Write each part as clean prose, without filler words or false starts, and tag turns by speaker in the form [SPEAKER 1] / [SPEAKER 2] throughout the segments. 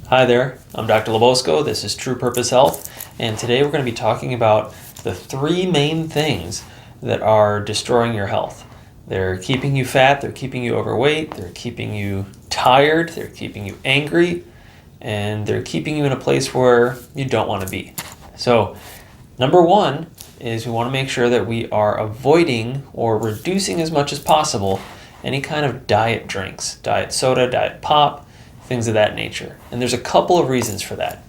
[SPEAKER 1] Hi there, I'm Dr. Lebosco. This is True Purpose Health, and today we're going to be talking about the three main things that are destroying your health. They're keeping you fat, they're keeping you overweight, they're keeping you tired, they're keeping you angry, and they're keeping you in a place where you don't want to be. So, number one is we want to make sure that we are avoiding or reducing as much as possible any kind of diet drinks, diet soda, diet pop, things of that nature. And there's a couple of reasons for that.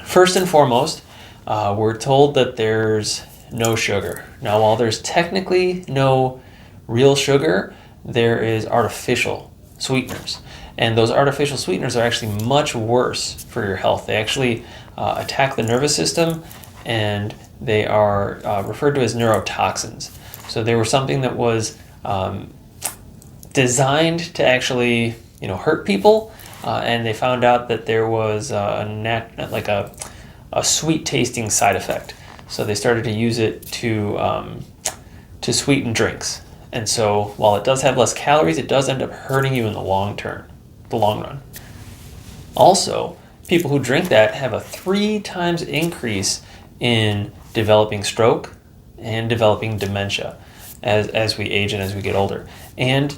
[SPEAKER 1] First and foremost, we're told that there's no sugar. Now, while there's technically no real sugar, there is artificial sweeteners. And those artificial sweeteners are actually much worse for your health. They actually attack the nervous system, and they are referred to as neurotoxins. So they were something that was designed to actually hurt people, and they found out that there was a sweet tasting side effect. So they started to use it to sweeten drinks. And so while it does have less calories, it does end up hurting you in the long run. Also, people who drink that have a 3 times increase in developing stroke and developing dementia as we age and as we get older, and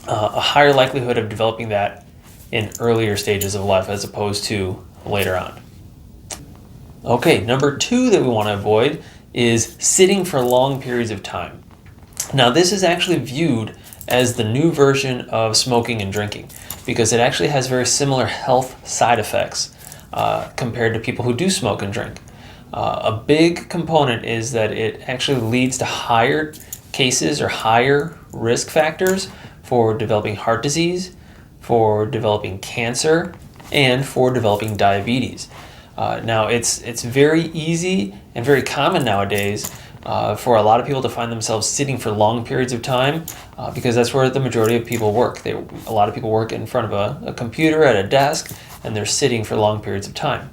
[SPEAKER 1] a higher likelihood of developing that in earlier stages of life as opposed to later on. Okay, number 2 that we want to avoid is sitting for long periods of time. Now, this is actually viewed as the new version of smoking and drinking because it actually has very similar health side effects compared to people who do smoke and drink. A big component is that it actually leads to higher cases or higher risk factors for developing heart disease, for developing cancer, and for developing diabetes. Now, it's very easy and very common nowadays for a lot of people to find themselves sitting for long periods of time because that's where the majority of people work. A lot of people work in front of a computer at a desk, and they're sitting for long periods of time.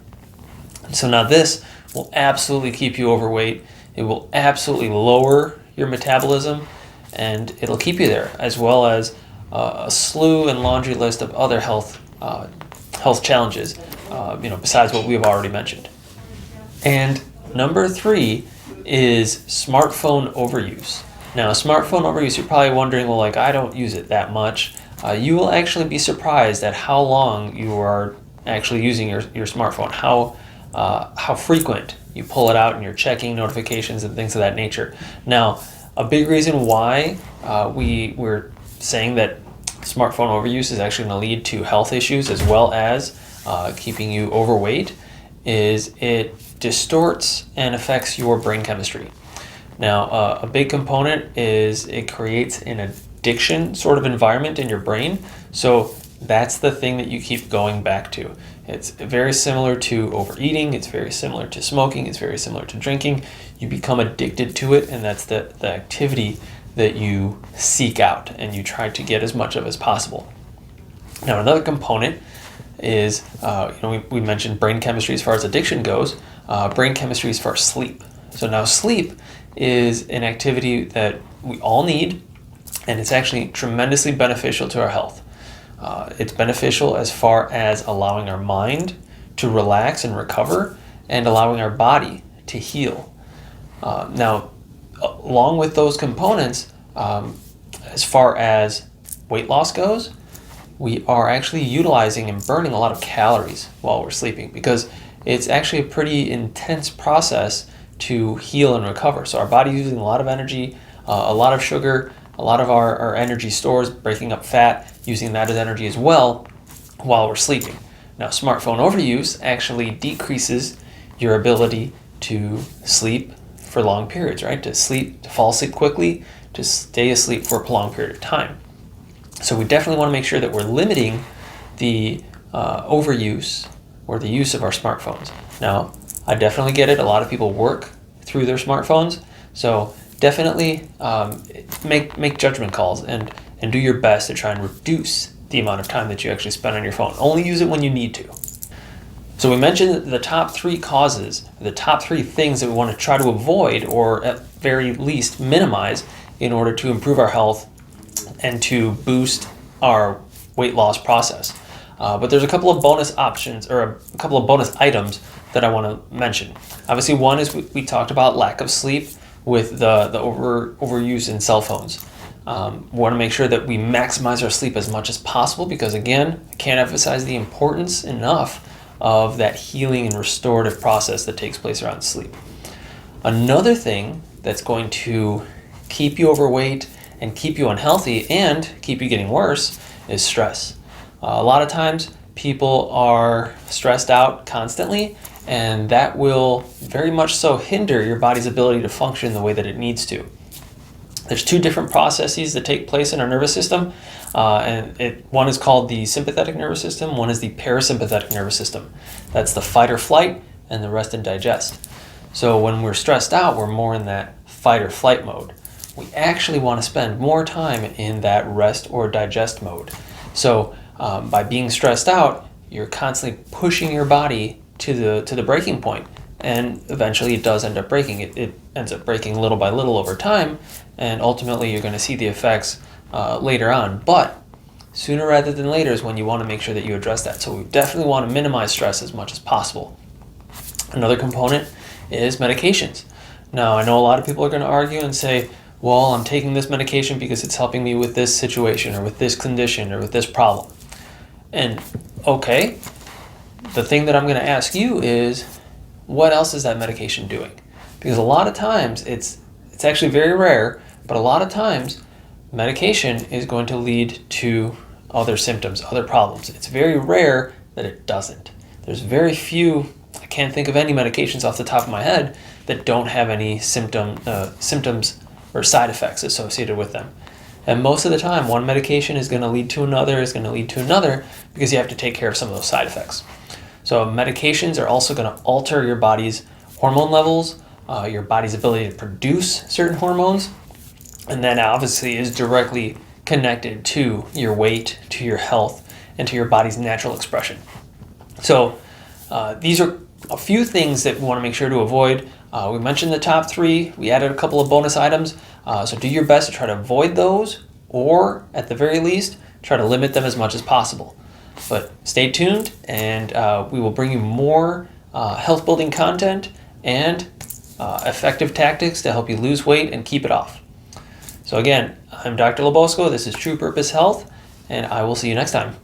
[SPEAKER 1] So now this will absolutely keep you overweight. It will absolutely lower your metabolism, and it'll keep you there, as well as a slew and laundry list of other health challenges, besides what we have already mentioned. And number 3 is smartphone overuse. Now, smartphone overuse, you're probably wondering, well, I don't use it that much. You will actually be surprised at how long you are actually using your smartphone, how frequent you pull it out and you're checking notifications and things of that nature. Now, a big reason why we're saying that smartphone overuse is actually going to lead to health issues as well as keeping you overweight is it distorts and affects your brain chemistry. Now, a big component is it creates an addiction sort of environment in your brain. So that's the thing that you keep going back to. It's very similar to overeating. It's very similar to smoking. It's very similar to drinking. You become addicted to it, and that's the activity that you seek out and you try to get as much of as possible. Now, another component is, we mentioned brain chemistry as far as addiction goes, brain chemistry as far as sleep. So now sleep is an activity that we all need, and it's actually tremendously beneficial to our health. It's beneficial as far as allowing our mind to relax and recover and allowing our body to heal. Now, along with those components, as far as weight loss goes, we are actually utilizing and burning a lot of calories while we're sleeping because it's actually a pretty intense process to heal and recover. So our body's using a lot of energy, a lot of sugar, a lot of our energy stores, breaking up fat, using that as energy as well while we're sleeping. Now, smartphone overuse actually decreases your ability to sleep for long periods, right? To fall asleep quickly, to stay asleep for a prolonged period of time. So we definitely want to make sure that we're limiting the overuse or the use of our smartphones. Now, I definitely get it. A lot of people work through their smartphones. So definitely make judgment calls and do your best to try and reduce the amount of time that you actually spend on your phone. Only use it when you need to. So we mentioned the top 3 causes, the top 3 things that we want to try to avoid or at very least minimize in order to improve our health and to boost our weight loss process. But there's a couple of bonus options, or a couple of bonus items that I want to mention. Obviously, one is we talked about lack of sleep with the overuse in cell phones. We want to make sure that we maximize our sleep as much as possible because, again, I can't emphasize the importance enough of that healing and restorative process that takes place around sleep. Another thing that's going to keep you overweight and keep you unhealthy and keep you getting worse is stress. A lot of times people are stressed out constantly, and that will very much so hinder your body's ability to function the way that it needs to. There's two different processes that take place in our nervous system, one is called the sympathetic nervous system, one is the parasympathetic nervous system. That's the fight or flight and the rest and digest. So when we're stressed out, we're more in that fight or flight mode. We actually want to spend more time in that rest or digest mode. So by being stressed out, you're constantly pushing your body to the breaking point, and eventually it does end up breaking. It ends up breaking little by little over time, and ultimately you're going to see the effects later on. But sooner rather than later is when you want to make sure that you address that. So we definitely want to minimize stress as much as possible. Another component is medications. Now, I know a lot of people are going to argue and say, well, I'm taking this medication because it's helping me with this situation or with this condition or with this problem. And okay, the thing that I'm going to ask you is, what else is that medication doing? Because a lot of times, it's actually very rare, but a lot of times medication is going to lead to other symptoms, other problems. It's very rare that it doesn't. There's very few, I can't think of any medications off the top of my head that don't have any symptoms or side effects associated with them. And most of the time, one medication is going to lead to another, because you have to take care of some of those side effects. So medications are also going to alter your body's hormone levels, your body's ability to produce certain hormones, and that obviously is directly connected to your weight, to your health, and to your body's natural expression. So these are a few things that we want to make sure to avoid. We mentioned the top three. We added a couple of bonus items. So do your best to try to avoid those, or at the very least, try to limit them as much as possible. But stay tuned, and we will bring you more health-building content and effective tactics to help you lose weight and keep it off. So again, I'm Dr. Labosco. This is True Purpose Health, and I will see you next time.